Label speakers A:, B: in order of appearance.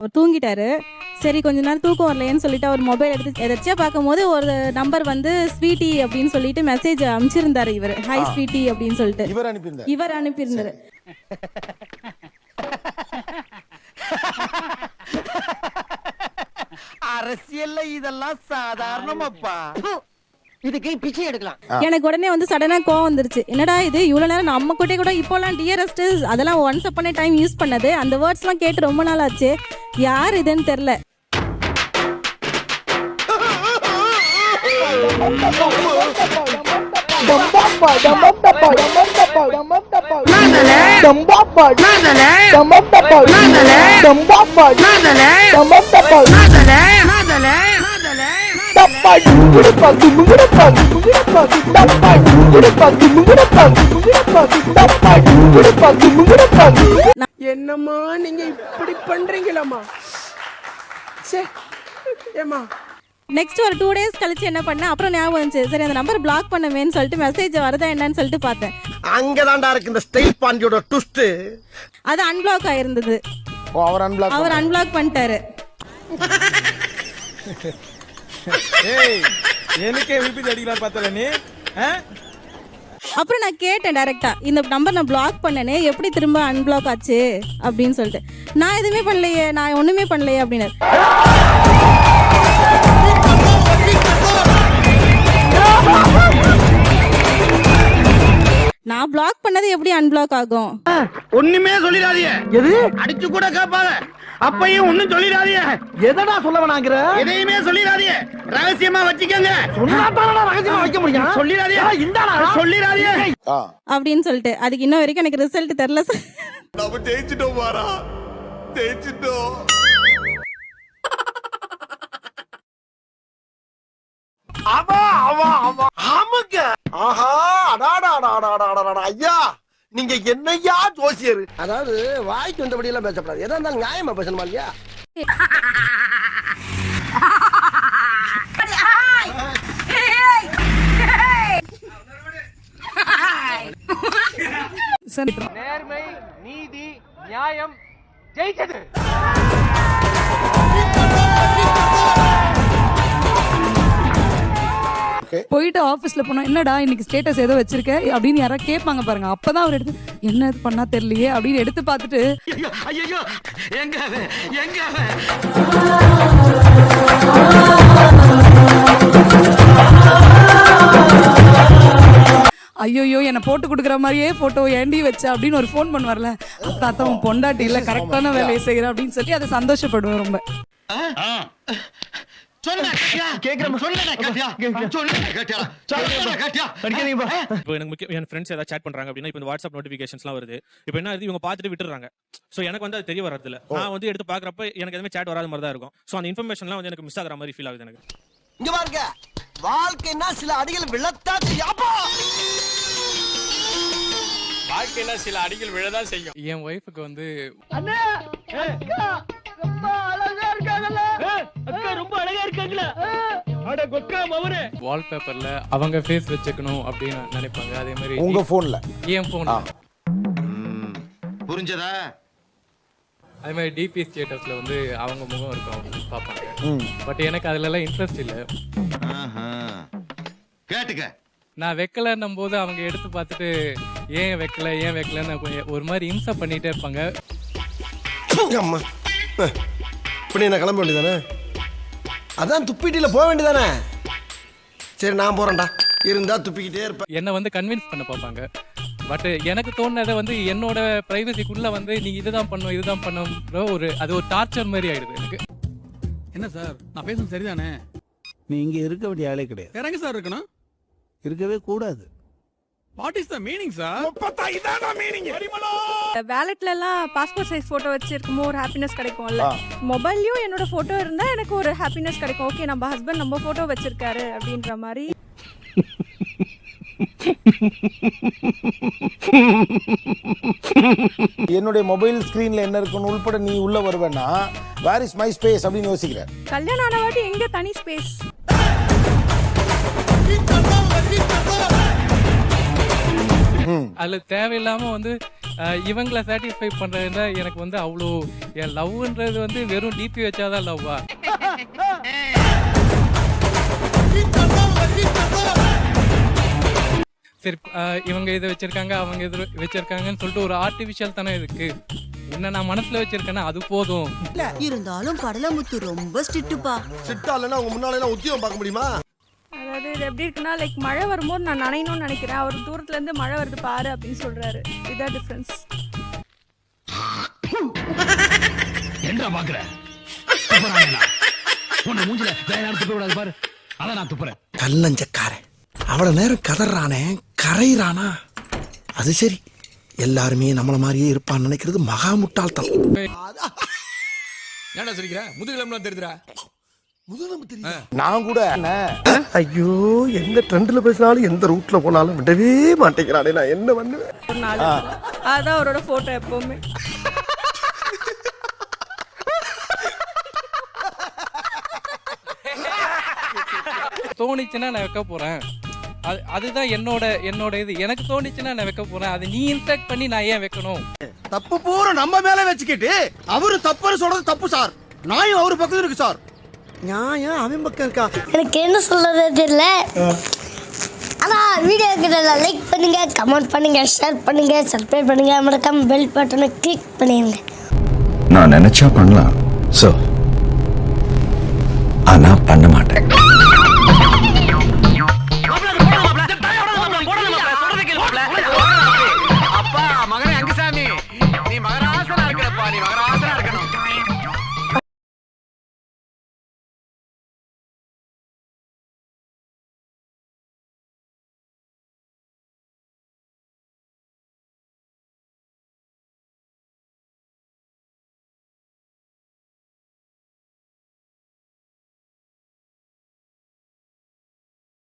A: அவர் தூங்கிட்டாரு. சரி கொஞ்ச நேரம் தூக்கம் வரலையேன்னு சொல்லிட்டு அவர் மொபைல் எடுத்து எதாச்சியா பார்க்கும்போது ஒரு நம்பர் வந்து ஸ்வீட்டி அப்படின்னு சொல்லிட்டு மெசேஜ் அனுப்பிச்சிருந்தாரு இவர். ஹாய் ஸ்வீட்டி அப்படின்னு சொல்லிட்டு இவர் அனுப்பியிருந்தாரு.
B: அரசியல்ல இதெல்லாம் சாதாரணமாப்பா. இதுக்கு பிச்சை எடுக்கலாம்.
A: எனக்கு உடனே வந்து சடனா கோவம் வந்துருச்சு. என்னடா இது இவ்வளவு நேரம் நம்ம கிட்டே கூட இப்போலாம் டியரஸ்ட் அதெல்லாம் ஒன்ஸ் அப்பான் டைம் யூஸ் பண்ணது, அந்த வேர்ட்ஸ்லாம் கேட்டு ரொம்ப நாள் ஆச்சு. யார் இதுன்னு தெரியல.
C: என்னம்மா நீங்க இப்படி பண்றீங்களம்மா?
A: நெக்ஸ்ட் ஒரு 2 days கழிச்சு என்ன பண்ணேன், அப்புறம் ஞாபகம் வந்துச்சு. சரி அந்த நம்பர் பிளாக் பண்ணவேன்னு சொல்லிட்டு மெசேஜ் வருதா என்னன்னு சொல்லிட்டு பார்த்தேன்.
B: அங்கதான்டா இருக்கு இந்த ஸ்டைல் பாண்டியோட ட்விஸ்ட்.
A: அது அன்பிளாக் ஆயிருந்தது. அவர் அன்பிளாக் பண்ணிட்டாரு.
D: ஏய் எனக்கே விபி அடிக்கலாம் பார்த்தல நீ.
A: அப்புறம் நான் கேட்டேன் டைரக்டா, இந்த நம்பர் நான் பிளாக் பண்ணனே எப்படி திரும்ப அன்பிளாக் ஆச்சு அப்படின்னு சொல்லிட்டு. நான் எதுவுமே பண்ணலையே, நான் ஒண்ணுமே பண்ணலையே அப்படின்னு. நான் பிளாக் பண்ணது எப்படி அன்பிளாக் ஆகும்?
B: ஒண்ணுமே சொல்லிடாதீங்க. எது அடிச்சு கூட கேட்பாங்க. அப்பையும் ஒண்ணும் சொல்லிடாதீங்க. எதடா சொல்ல வேணாங்கற? எதையுமே சொல்லிடாதீங்க. ரகசியமா வச்சுக்கங்க. சொன்னாதானடா ரகசியமா வைக்க முடியும். சொல்லிடாதீங்க. இந்தாடா சொல்லிடாதீங்க
A: அப்படின்னு சொல்லிட்டு. அதுக்கு இன்ன வரைக்கும் எனக்கு ரிசல்ட் தெரியல சார்.
D: நாம ஜெயிச்சிட்டோம் பாரா. ஜெயிச்சிட்டோம்.
B: ஆமாங்க. ஆஹா அடாடா ஐயா நீங்க என்னையா ஜோசியர். அதாவது வாய்க்கு வந்தபடி எல்லாம் பேசப்படாது. எதா இருந்தாலும் நியாயமா பேசணுமா இல்லையா?
C: நேர்மை, நீதி, நியாயம் ஜெயிச்சது.
E: போயிட்டு ஆஃபீஸ்ல போனோம், என்னடா இன்னைக்கு ஸ்டேட்டஸ் ஏதோ வச்சிருக்க அப்படின்னு யாராவது கேட்பாங்க பாருங்க. அப்பதான் அவர் எடுத்து என்ன இது பண்ணா தெரியலையே அப்படின்னு எடுத்து பார்த்துட்டு ஐயோ என்ன போட்டு கொடுக்குற மாதிரியே போட்டோ ஏண்டி வச்ச அப்படின்னு ஒரு ஃபோன் பண்ணுவார்ல. அத்தான் பொண்டாட்டி இல்ல கரெக்டான வேலையை செய்யற அப்படின்னு சொல்லி அதை சந்தோஷப்படுவேன் ரொம்ப.
F: இப்போ எனக்கு முக்கியம் என் ஃப்ரெண்ட்ஸ் ஏதாவது சேட் பண்றாங்க அப்படின்னா இப்போ இந்த வாட்ஸ்அப் நோட்டிஃபிகேஷன்ஸ்லாம் வருது. இப்போ என்ன ஆகுது, இவங்க பார்த்துட்டு விட்டுறாங்க. ஸோ எனக்கு வந்து அது தெரிய வரதில்ல. நான் வந்து எடுத்து பார்க்குறப்ப எனக்கு எதுவுமே சேட் வராத மாதிரி தான் இருக்கும். ஸோ அந்த இன்ஃபர்மேஷன்லாம் வந்து எனக்கு மிஸ் ஆகிற மாதிரி ஃபீல் ஆகுது எனக்கு.
B: இங்க பாருங்க, வாழ்க்கைன்னா சில அடிகள் விழத்தான் செய்யாப்பா.
G: வாழ்க்கையில சில அடிகள் விழதான் செய்யும்.
H: என் ஒய்ஃபுக்கு வந்து
C: அண்ணா அக்கா ரொம்ப அழகா இருக்காங்கல. அக்கா ரொம்ப அழகா இருக்காங்கல. அட கொக்கா மவரே.
H: வால்பேப்பர்ல அவங்க ஃபேஸ் வச்சுக்கணும் அப்படின்னு நினைப்பாங்க. அதே மாதிரி
D: உங்க போன்ல
H: என் போன்ல
B: புரிஞ்சதா?
H: அதே மாதிரி டிபி ஸ்டேட்டஸ்ல வந்து அவங்க முகம் இருக்கும் பார்ப்பாங்க. பட் எனக்கு அதுல எல்லாம் இன்ட்ரெஸ்ட் இல்லை.
B: கேட்டுக்க.
H: நான் வைக்கலன்னும் போது அவங்க எடுத்து பார்த்துட்டு ஏன் வைக்கலன்னு ஒரு மாதிரி இம்சை பண்ணிட்டே இருப்பாங்க.
B: அம்மா இப்படி என்ன கிளம்ப வேண்டியதானே? அதான் துப்பிட்டில போக வேண்டியதானே? சரி நான் போறேன்டா. இருந்தா துப்பிக்கிட்டே இருப்பேன்.
H: என்னை வந்து கன்வின்ஸ் பண்ண பார்ப்பாங்க. பட் எனக்கு தோணுனதை வந்து என்னோட பிரைவசிக்குள்ள வந்து நீ இதுதான் பண்ணும் ஒரு அது ஒரு டார்ச்சர் மாதிரி ஆயிடுது எனக்கு.
G: என்ன சார் நான் பேசுறது சரிதானே?
I: நீ இங்க இருக்க வேண்டிய ஆளே கிடையாது.
G: இறங்க சார் இருக்கணும்.
I: இருக்கவே கூடாது.
G: What is the meaning sir? 35 இதான மீனிங்.
A: வேலட்ல எல்லாம் பாஸ்போர்ட் சைஸ் போட்டோ வச்சிருக்கும்போது ஒரு ஹாப்பினஸ் கிடைக்கும்ல. மொபைல்லயும் என்னோட போட்டோ இருந்தா எனக்கு ஒரு ஹாப்பினஸ் கிடைக்கும். ஓகே நம்ம ஹஸ்பண்ட் நம்ம போட்டோ வச்சிருக்காரு அப்படின்ற மாதிரி.
D: என்னுடைய மொபைல் ஸ்கிரீன்ல என்ன இருக்குன்னு உள்பட நீ உள்ள வருவேன்னா வேர் இஸ் மை ஸ்பேஸ் அப்படின்னு யோசிக்கிற.
A: கல்யாணம் ஆன வாட்டி எங்க தனி ஸ்பேஸ்?
H: அதுல தேவையில்லாம வந்து இவங்களை சாட்டிஸ்ஃபை பண்ணுறதுனா எனக்கு வந்து அவ்வளோ என் லவ்ன்றது வந்து வெறும் டிபி வச்சாதான் லவ்வா? சரி, இவங்க இதை வச்சிருக்காங்க, அவங்க இது வச்சிருக்காங்கன்னு சொல்லிட்டு ஒரு ஆர்டிஃபிஷியல் தானே இருக்கு. என்ன நான் மனசுல வச்சிருக்கேன்னா அது போதும்.
J: இருந்தாலும் கடலமுத்து ரொம்ப ஸ்ட்ரிக்ட்டுப்பா.
B: ஸ்ட்ரிக்ட்டா இல்லனா உங்க முன்னால எல்லாம் உத்தியோகம் பார்க்க முடியுமா?
A: அதாவது இது எப்படி இருக்குன்னா லைக் மழை வரும்போது நான் நனையணும்னு நினைக்கிறேன், அவர் தூரத்துல இருந்து மழை வருது பாரு அப்படின்னு சொல்றாரு. இதான் டிஃபரன்ஸ்.
C: என்ன பாக்குற? உன்னை மூஞ்சில வேற யாரும் துப்ப விடாது பாரு. அதான் நான் துப்புறேன்.
B: கல்லஞ்சக்காரன் அவ்வளவு நேரம் கதறானே கரையிறானா? அது சரி, எல்லாருமே நம்மள மாதிரியே இருப்பான்னு நினைக்கிறது மகா முட்டாள்தனம்.
G: ஏன்டா சிரிக்கிற? முதுகிலம்லாம் தெரியுதுடா.
D: நான் கூட
B: ஐயோ, எந்த ட்ரெண்ட்ல பேசினாலும் எந்த ரூட்ல போனாலும் விடவே மாட்டேங்கிறானே, நான் என்ன பண்ணுவேன்?
A: ஒரு நாள் அதான் அவரோட போட்டோ எப்பவுமே.
H: தோணிச்சுன்னா நான் வைக்க போறேன். அதுதான் என்னோட இது. எனக்கு தோணிச்சுன்னா நான் வைக்க போறேன். அது நீ இன்ஸ்ட்ரக்ட் பண்ணி நான் ஏன் வைக்கணும்?
B: தப்பு பூரா நம்ம மேல வச்சுக்கிட்டு அவரு தப்புன்னு சொல்றது தப்பு சார். நியாயம் அவரு பக்கத்துல இருக்கு சார். நியாயம் அவன் பக்கம் இருக்கா?
J: எனக்கு என்ன சொல்றது தெரியல. ஆனா வீடியோக்கு லைக் பண்ணுங்க, கமெண்ட் பண்ணுங்க, ஷேர் பண்ணுங்க, சப்ஸ்கிரைப் பண்ணுங்க, மறக்காம பெல் பட்டனை கிளிக் பண்ணிடுங்க.
K: நான் நினைச்சா பண்ணலாம் சார், ஆனா பண்ண மாட்டேன்.